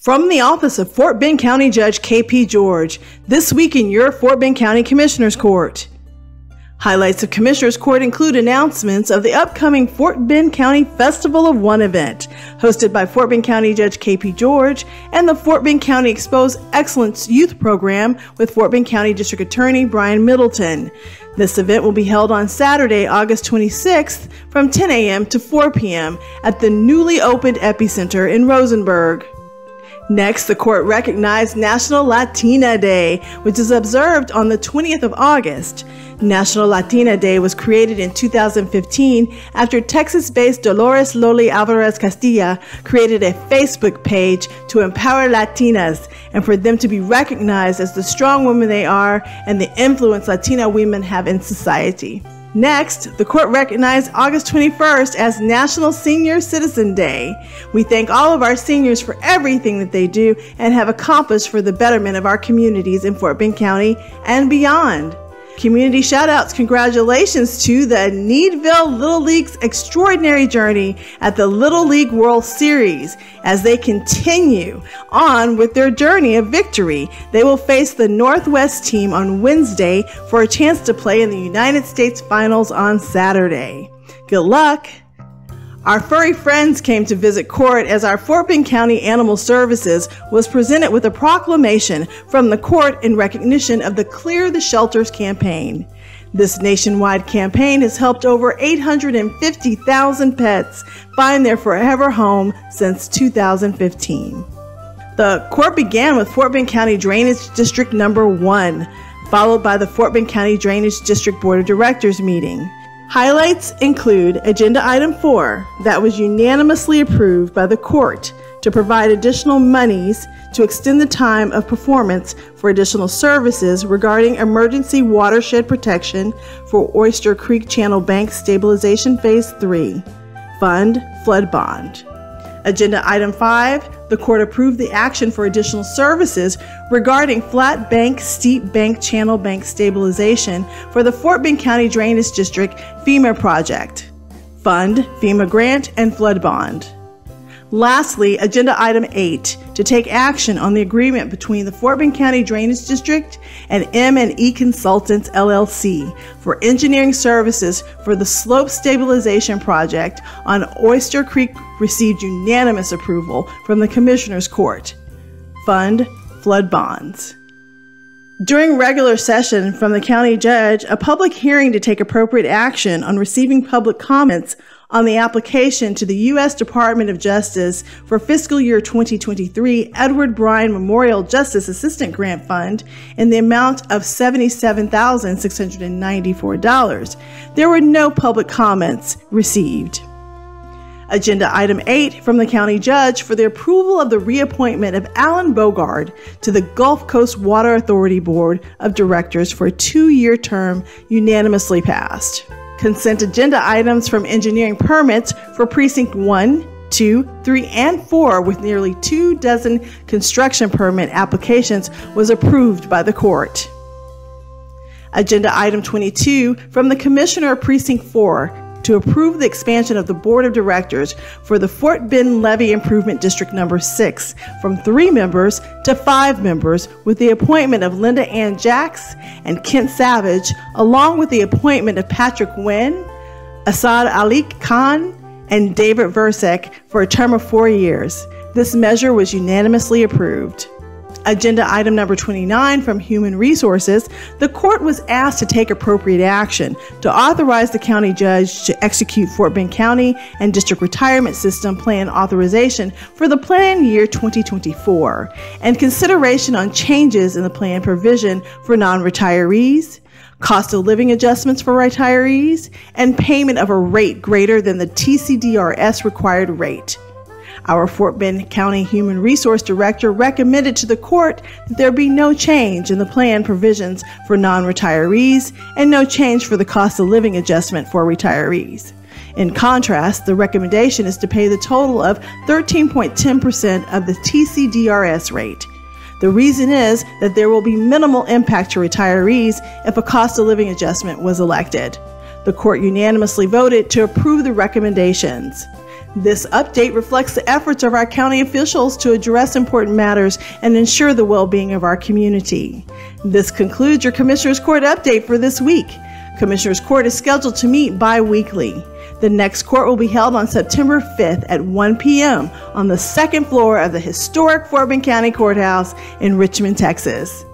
From the office of Fort Bend County Judge K.P. George, this week in your Fort Bend County Commissioners Court. Highlights of Commissioners Court include announcements of the upcoming Fort Bend County Festival of One event, hosted by Fort Bend County Judge K.P. George, and the Fort Bend County Expose Excellence Youth Program with Fort Bend County District Attorney Brian Middleton. This event will be held on Saturday, August 26th from 10 a.m. to 4 p.m. at the newly opened Epicenter in Rosenberg. Next, the court recognized National Latina Day, which is observed on the 20th of August. National Latina Day was created in 2015 after Texas-based Dolores Loli Alvarez Castilla created a Facebook page to empower Latinas and for them to be recognized as the strong women they are and the influence Latina women have in society. Next, the court recognized August 21st as National Senior Citizen Day. We thank all of our seniors for everything that they do and have accomplished for the betterment of our communities in Fort Bend County and beyond. Community shout-outs, congratulations to the Needville Little League's extraordinary journey at the Little League World Series. As they continue on with their journey of victory, they will face the Northwest team on Wednesday for a chance to play in the United States Finals on Saturday. Good luck! Our furry friends came to visit court as our Fort Bend County Animal Services was presented with a proclamation from the court in recognition of the Clear the Shelters campaign. This nationwide campaign has helped over 850,000 pets find their forever home since 2015. The court began with Fort Bend County Drainage District Number 1, followed by the Fort Bend County Drainage District Board of Directors meeting. Highlights include Agenda Item 4 that was unanimously approved by the court to provide additional monies to extend the time of performance for additional services regarding Emergency Watershed Protection for Oyster Creek Channel Bank Stabilization Phase 3, Fund Flood Bond. Agenda Item 5, the court approved the action for additional services regarding Flat Bank Steep Bank Channel Bank Stabilization for the Fort Bend County Drainage District FEMA Project, Fund, FEMA Grant, and Flood Bond. Lastly, Agenda Item 8, to take action on the agreement between the Fort Bend County Drainage District and M&E Consultants, LLC for engineering services for the Slope Stabilization Project on Oyster Creek received unanimous approval from the Commissioners Court. Fund Flood Bonds. During regular session from the county judge, a public hearing to take appropriate action on receiving public comments on the application to the U.S. Department of Justice for fiscal year 2023 Edward Bryan Memorial Justice Assistant Grant Fund in the amount of $77,694. There were no public comments received. Agenda Item 8 from the county judge for the approval of the reappointment of Alan Bogard to the Gulf Coast Water Authority Board of Directors for a 2-year term unanimously passed. Consent agenda items from engineering permits for Precinct 1, 2, 3, and 4 with nearly 2 dozen construction permit applications was approved by the court. Agenda Item 22 from the Commissioner of Precinct 4 to approve the expansion of the Board of Directors for the Fort Bend Levee Improvement District Number 6 from 3 members to 5 members with the appointment of Linda Ann Jacks and Kent Savage, along with the appointment of Patrick Wynn, Asad Ali Khan, and David Versek for a term of 4 years. This measure was unanimously approved. Agenda Item Number 29 from Human Resources, the court was asked to take appropriate action to authorize the county judge to execute Fort Bend County and District Retirement System Plan authorization for the plan year 2024 and consideration on changes in the plan provision for non-retirees, cost of living adjustments for retirees, and payment of a rate greater than the TCDRS required rate. Our Fort Bend County Human Resource Director recommended to the court that there be no change in the plan provisions for non-retirees and no change for the cost of living adjustment for retirees. In contrast, the recommendation is to pay the total of 13.10% of the TCDRS rate. The reason is that there will be minimal impact to retirees if a cost of living adjustment was elected. The court unanimously voted to approve the recommendations. This update reflects the efforts of our county officials to address important matters and ensure the well-being of our community. This concludes your Commissioners Court update for this week. Commissioners Court is scheduled to meet bi-weekly. The next court will be held on September 5th at 1 p.m. on the second floor of the historic Fort Bend County Courthouse in Richmond, Texas.